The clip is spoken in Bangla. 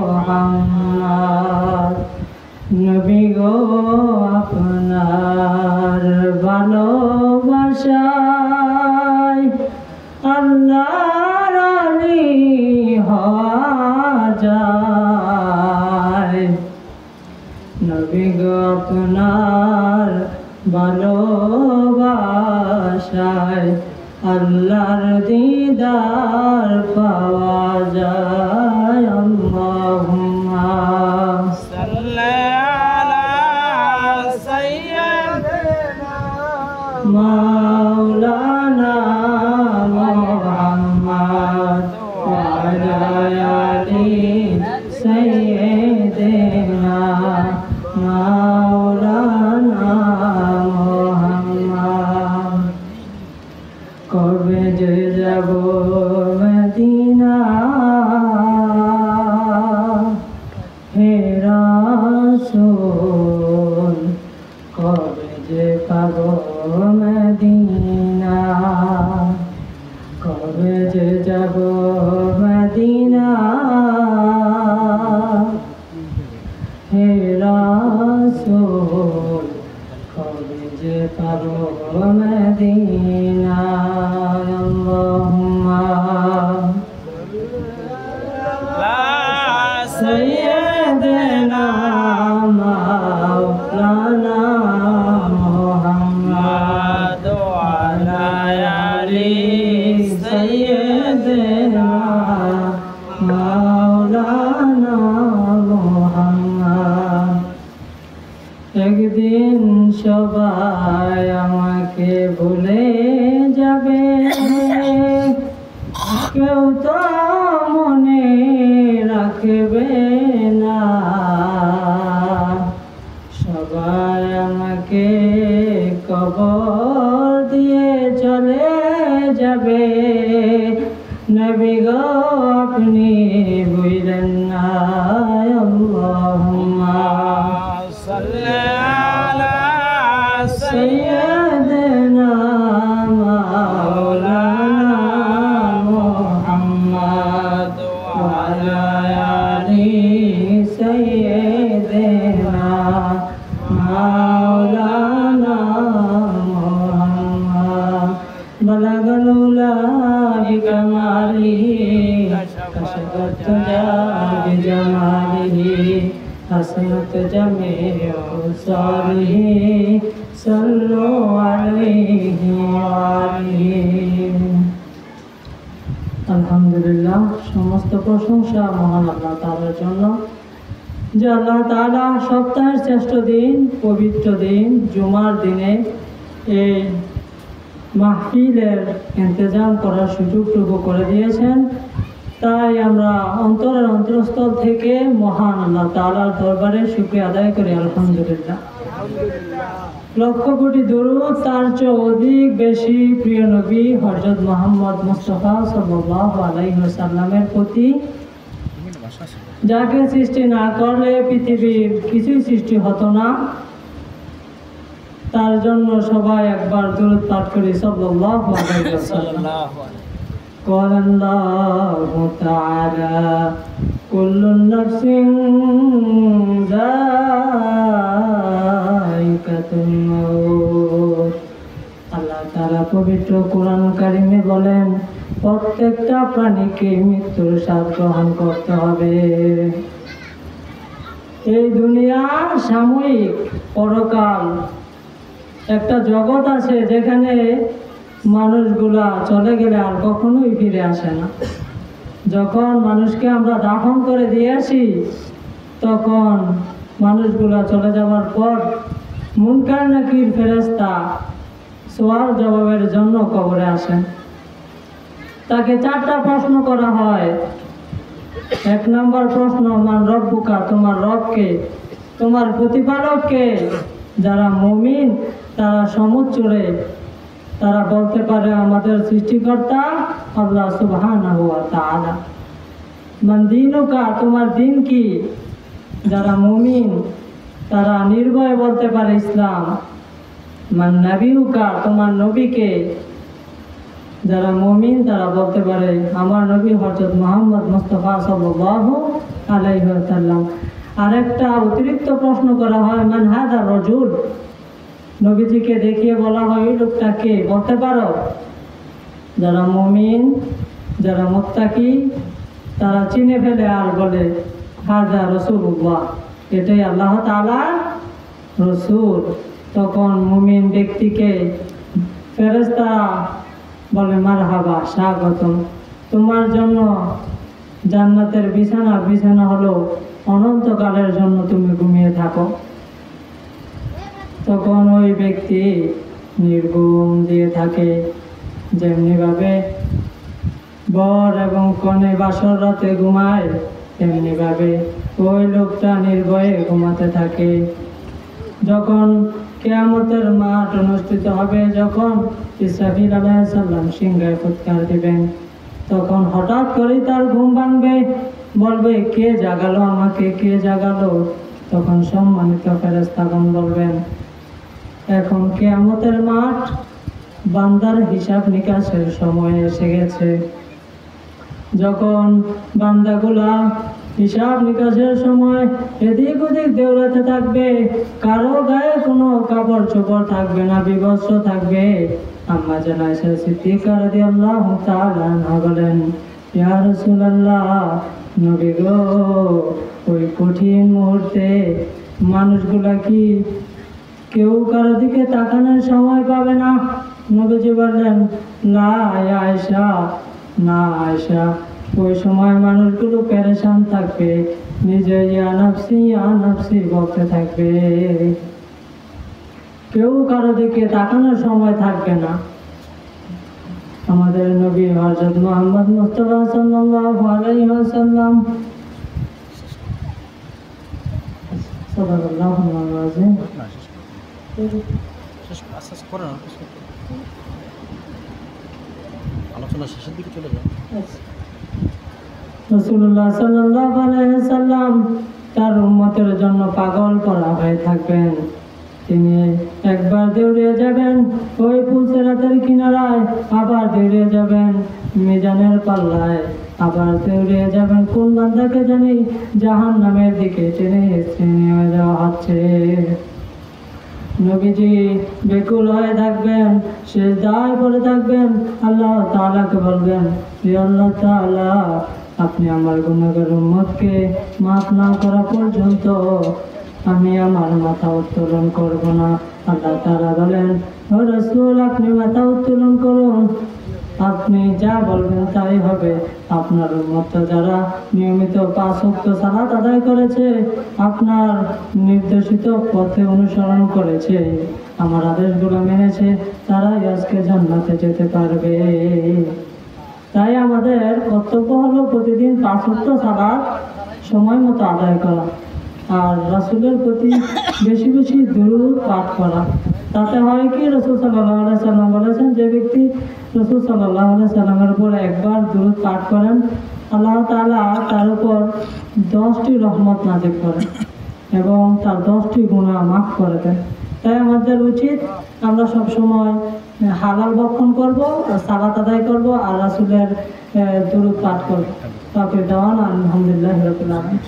মোহাম্মদ নবী গো আপনার ভালোবাসায় আল্লাহর আলী হওয়া যায়। নবী গো আপনার ভালোবাসায় আল্লাহর দিদার পাওয়া যায়। আল্লাহুম্মা সাল্লি আলা সাইয়্যিদিনা মাওলানা মুহাম্মদ ওয়া আলা আলি সাইয়্যিদিনা মাওলানা মুহাম্মদ। কবে যে যাব মদিনা হে রাসূল, কবে যে পাব মদিনা, কবে যে যাব মদিনা হে রাসূল, কবে যে পাব মদিনা। আল্লাহুম্মা সাইয়্যিদিনা মাওলানা মুহাম্মদ ওয়া আলা আলি সাইয়্যিদিনা মাওলানা মুহাম্মদ। একদিন সবাই আমাকে ভুলে যাবে, কেউ তো মনে রাখবে না। সবাই আমাকে কবর দিয়ে চলে যাবে, নবী গো আপনি বুঝলেন না। আল্লাহুম্মা সাল্লি আলা সাইয়্যিদিনা মাওলানা মুহাম্মদ ওয়া আলা আলি সাইয়্যিদিনা মাওলানা মুহাম্মদ। বালাগাল উলা বিকামালিহি কাশাফাত তুজা বিজামালিহি হাসনাত জামিউ সালিহি সাল্লু আলাইহি ওয়া আলিহি। আলহামদুলিল্লাহ, সমস্ত প্রশংসা মহান আল্লাহ তাআলার জন্য, যে আল্লাহ তাআলা সপ্তাহের শ্রেষ্ঠ দিন, পবিত্র দিন জুমার দিনে এই মাহফিলের ইন্তজাম করার সুযোগটুকু করে দিয়েছেন। তাই আমরা অন্তরের অন্তরস্থল থেকে মহান আল্লাহ তাআলার দরবারে শুকরিয়া আদায় করি। আলহামদুলিল্লাহ, লক্ষ কোটি দরুদ তার চেয়ে অধিক বেশি প্রিয় নবী হযরত মুহাম্মদ মুস্তাফা সাল্লাল্লাহু আলাইহি ওয়াসাল্লামের প্রতি, যাকে সৃষ্টি না করলে পৃথিবীর কিছুই সৃষ্টি হতো না। তার জন্য সবাই একবার দরুদ পাঠ করি সাল্লাল্লাহু আলাইহি ওয়াসাল্লাম। قال الله تعالى كل نفس ذائقة الموت। আল্লাহ তাআলা পবিত্র কোরআন কারিমে বলেন, প্রত্যেকটা প্রাণীকে মৃত্যুর স্বাদ গ্রহণ করতে হবে। এই দুনিয়া সাময়িক, পরকাল একটা জগৎ আছে যেখানে মানুষগুলা চলে গেলে আর কখনোই ফিরে আসে না। যখন মানুষকে আমরা দাফন করে দিয়ে আসি, তখন মানুষগুলা চলে যাওয়ার পর মুনকার নাকির ফেরেশতা সওয়াল জবাবের জন্য কবরে আসেন। তাকে 4টা প্রশ্ন করা হয়। 1 নম্বর প্রশ্ন, মান রব্বুকা, তোমার রবকে, তোমার প্রতিপালককে। যারা মুমিন তারা সমুচ্চরে তারা বলতে পারে আমাদের সৃষ্টিকর্তা আল্লাহ সুবহানাহু ওয়া তাআলা। মান দীনুকা, তোমার দিন কি? যারা মুমিন তারা নির্ভয়ে বলতে পারে ইসলাম। মান নবিউকা, তোমার নবীকে। যারা মুমিন তারা বলতে পারে আমার নবী হযরত মুহাম্মদ মুস্তাফা সাল্লাল্লাহু আলাইহি ওয়াসাল্লাম। আরেকটা অতিরিক্ত প্রশ্ন করা হয়, মান হাদা রাজুল, নবীজিকে দেখিয়ে বলা হয় এই লোকটা কে, বলতে পারো? যারা মুমিন, যারা মুত্তাকি তারা চিনে ফেলে আর বলে হাজা রাসূলুল্লাহ, এটাই আল্লাহ তাআলার রাসূল। তখন মুমিন ব্যক্তিকে ফেরেশতা বলে মারহাবা, স্বাগতম, তোমার জন্য জান্নাতের বিছানা, বিছানা হলো অনন্তকালের জন্য, তুমি ঘুমিয়ে থাকো। তখন ওই ব্যক্তি নির্ঘুম দিয়ে থাকে, যেমনিভাবে বর এবং কনে বাসর রাতে ঘুমায় তেমনিভাবে ওই লোকটা নির্ভয়ে ঘুমাতে থাকে। যখন কিয়ামতের মাঠ অনুষ্ঠিত হবে, যখন ইসরাফিল আলাইহিস সালাম সিংহায় ফুৎকার দিবেন, তখন হঠাৎ করেই তার ঘুম ভাঙবে, বলবে কে জাগালো আমাকে, কে জাগালো? তখন সম্মানিত ফেরেশতাগণ বলবেন এখন কিয়ামতের মাঠ, বান্দার হিসাব নিকাশের সময় এসে গেছে। যখন বান্দাগুলা হিসাব নিকাশের সময় এদিক ওদিক দৌড়াতে থাকবে, কারো গায়ে কোনো কাপড় চোপড় থাকবে না, বিভৎস থাকবে। আম্মা জান আয়েশা সিদ্দিকা রাদিয়াল্লাহু তাআলা আনহা বলেন, ইয়া রাসূলুল্লাহ, নবী গো, ওই কঠিন মুহূর্তে মানুষগুলা কি কেউ কারো দিকে তাকানোর সময় পাবে না? নবীজি বললেন, না আয়েশা, না আয়েশা, ওই সময় মানুষগুলো পেরেশান থাকবে, নিজে ইয়া নাফসি বলতে থাকবে, কেউ কারো দিকে তাকানোর সময় থাকবে না। আমাদের নবী হযরত মুহাম্মদ মুস্তাফা সাল্লাল্লাহু আলাইহি ওয়াসাল্লাম সাল্লাল্লাহু আলাইহি আলোচনা শেষের দিকে চলে যায়। রাসূলুল্লাহ সাল্লাল্লাহু আলাইহি ওয়াসাল্লাম তার উম্মতের জন্য পাগল করা হয়ে থাকবেন। তিনি একবার দৌড়ে যাবেন ওই পুলসিরাতের কিনারায়, আবার দৌড়ে যাবেন মিজানের পাল্লায়, আবার দৌড়ে যাবেন কোন বান্দাকে জানি জাহান্নামের দিকে টেনে নিয়ে যাওয়া হচ্ছে। নবীজি বেকুল হয়ে থাকবেন, সিজদায় পড়ে থাকবেন, আল্লাহ তাআলাকে বলবেন, ইয়া আল্লাহ তাআলা, আপনি আমার গুনাহগার উম্মতকে মাফ না করা পর্যন্ত আমি আমার মাথা উত্তোলন করব না। আল্লাহ তাআলা বলেন, ও রাসূল, আপনি মাথা উত্তোলন করুন, আপনি যা বলবেন তাই হবে। আপনার উম্মত যারা নিয়মিত 5 ওয়াক্ত সালাত আদায় করেছে, আপনার নির্দেশিত পথে অনুসরণ করেছে, আমার আদেশগুলো মেনেছে, তারাই আজকে জান্নাতে যেতে পারবে। তাই আমাদের কর্তব্য হলো প্রতিদিন 5 ওয়াক্ত সালাত সময় মতো আদায় করা, আর রাসূলের প্রতি বেশি বেশি দুরূদ পাঠ করা। তাতে হয় কি, রাসূল সাল্লাল্লাহু আলাইহি সাল্লাম বলেছেন, যে ব্যক্তি রাসূল সাল্লাল্লাহু আলাইহি সাল্লামের উপর একবার দুরূদ পাঠ করেন, আল্লাহ তাআলা তার উপর 10টি রহমত নাযিল করেন এবং তার 10টি গুনাহ মাফ করে দেন। তাই আমাদের উচিত আমরা সবসময় হালাল ভক্ষণ করব, সালাত আদায় করব, আর রাসূলের দুরূদ পাঠ করব। তাকে দেওয়ান আলহামদুলিল্লাহি রাব্বিল আলামিন।